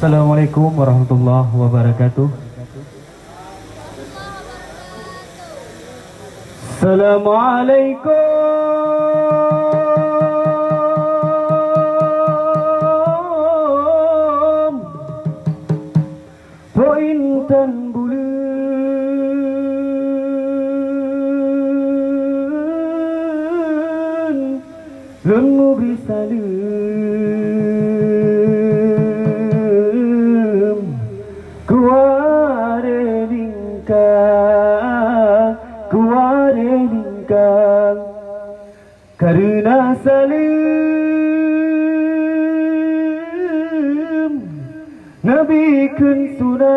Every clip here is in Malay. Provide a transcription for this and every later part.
Assalamualaikum warahmatullahi wabarakatuh. Assalamualaikum. Pointan bulan lemu bisalem kuare lingkang karena salim Nabi kun sunat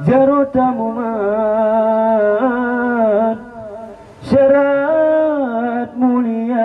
jarota mumat syarat mulia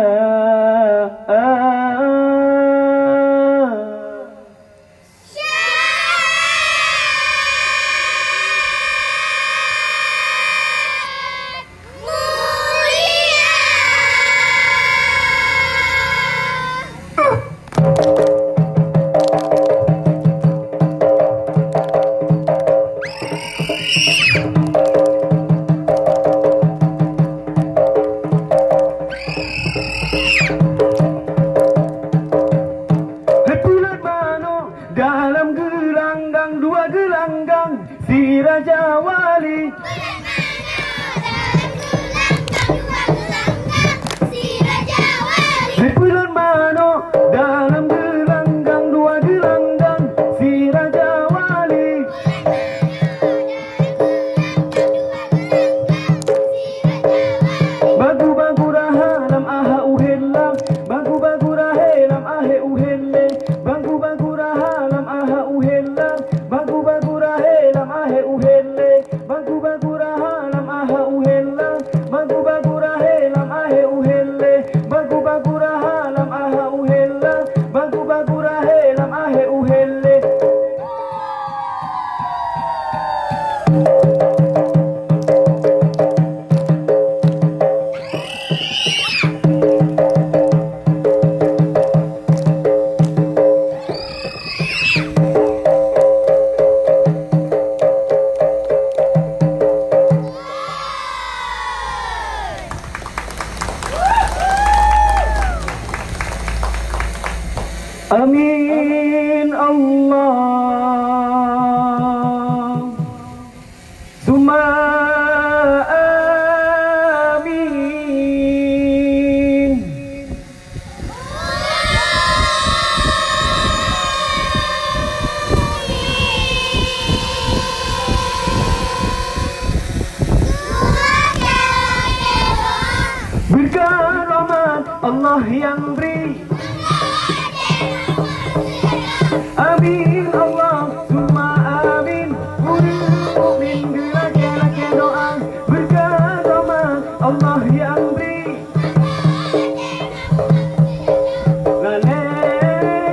dalam gelanggang dua gelanggang si Raja Wali di bulan mano dalam gelanggang dua gelanggang si Raja Wali bagu-bagu rahalam aha uhelang bagu-bagu rahelam ahe uhelle bagu-bagu rahalam aha uhelle bagu-bagu rahelam ahe uhelle bagu-bagu rahalam aha uhelle bagu-bagu rahelam ahe uhelle bagu-bagu rahalam aha uhelle bagu-bagu rahelam ahe uhelle Amin Allah Summa amin. Berkah rahmat Allah yang beri. Amin Allah summa amin. Mu'min bila jalan doa berkah rahmat Allah yang beri. Lale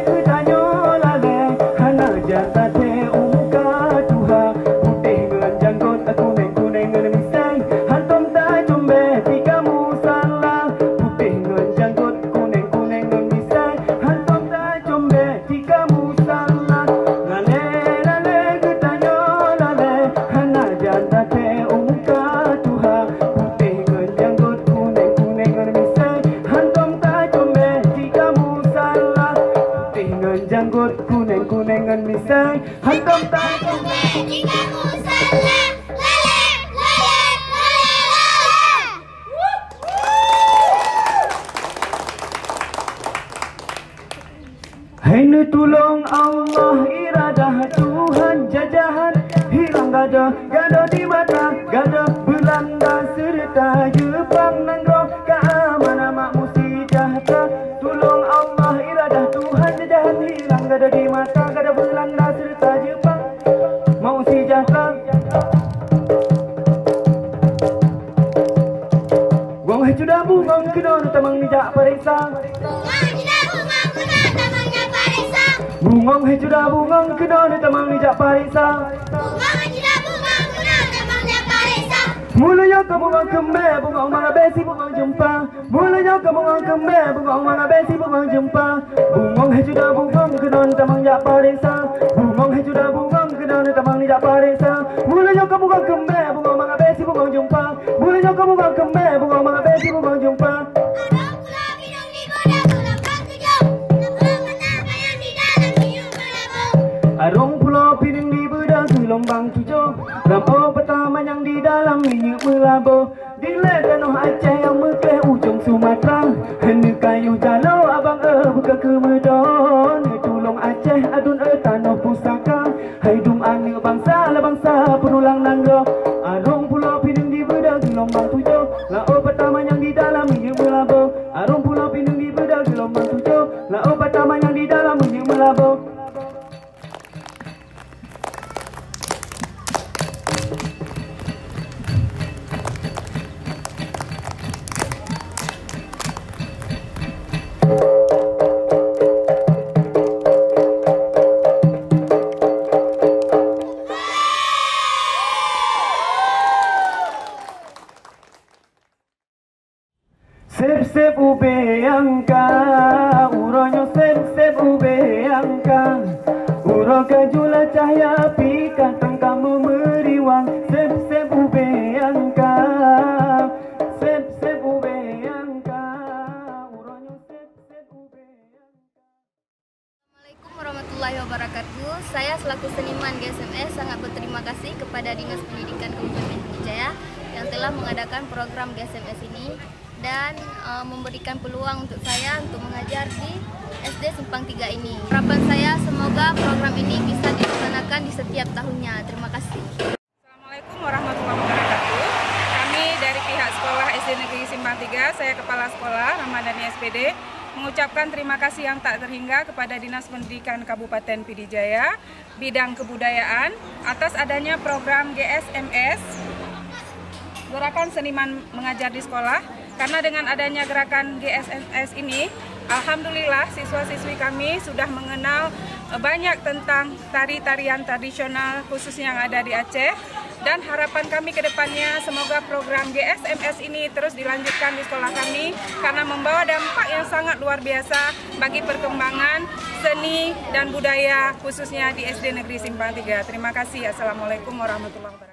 kutanyo lale hana jata te umka tuha putih dengan janggut kuning dengan misai hantom ta jombe tika musala putih dengan janggut kuning dengan misai hantom ta jombe tika musala lale kutanyo lale hana jata te umka tuha putih dengan janggut kuning dengan misai hantom ta jombe tika musala putih dengan janggut kuning dengan misai hantom ta jombe tika musala. Hanya tolong Allah iradah Tuhan jajahan hilang gada di mata gada Belanda serta Jepang nanggro keamanan makmu sejahtera. Tolong Allah iradah Tuhan jajahan hilang gada di mata gada Belanda serta Jepang mau sejahtera. Gong hai sudah bungong kedon tamang nijak parisa. Bungong hai sudah bungong kedon tamang nijak parisa. Mulanya Mulanya kamu orang Khmer, bukan orang besi, bukan jumpa. Mulanya kamu orang Khmer, bukan orang besi, bukan jumpa. Bungong hai sudah bungong kenon tamang jak paresa. Bungong hai sudah bungong kenon tamang ni jak paresa. Mulanya kamu orang Khmer, bukan orang besi, bukan jumpa. Mulanya kamu orang Khmer, bukan orang besi, bukan jumpa. Arung pulau piring di bedah gelombang tujuh. Lampau pertama yang di dalam minyak melabur. Dile tanah Aceh yang mekeh ujung Sumatera. Hendak kayu jalo abang buka kemedon. Tulung Aceh adun tanah pusaka. Haidum ane bangsa la bangsa penulang nanggo. Arung pulau piring di bedah gelombang tujuh. Lampau pertama yang di dalam minyak melabur. Arung pulau piring di bedah gelombang tujuh. Lampau pertama yang di dalam minyak melabur. Sep-sep ube angka, uronyo sep-sep ube angka. Uro kajula cahaya api, kantang kamu meriwang. Sep-sep ube angka, sep-sep ube angka. Uronyo sep-sep ube angka. Assalamualaikum warahmatullahi wabarakatuh. Saya selaku seniman GSMS sangat berterima kasih kepada Dinas Pendidikan Kabupaten Pidijaya yang telah mengadakan program GSMS ini dan memberikan peluang untuk saya untuk mengajar di SD Simpang 3 ini. Harapan saya semoga program ini bisa dilaksanakan di setiap tahunnya. Terima kasih. Assalamualaikum warahmatullahi wabarakatuh. Kami dari pihak sekolah SD Negeri Simpang 3, saya Kepala Sekolah Ramadhani SPD, mengucapkan terima kasih yang tak terhingga kepada Dinas Pendidikan Kabupaten Pidijaya bidang kebudayaan atas adanya program GSMS, Gerakan Seniman Mengajar di Sekolah. Karena dengan adanya gerakan GSMS ini, alhamdulillah siswa-siswi kami sudah mengenal banyak tentang tari-tarian tradisional khususnya yang ada di Aceh. Dan harapan kami ke depannya semoga program GSMS ini terus dilanjutkan di sekolah kami karena membawa dampak yang sangat luar biasa bagi perkembangan seni dan budaya khususnya di SD Negeri Simpang 3. Terima kasih. Assalamualaikum warahmatullahi wabarakatuh.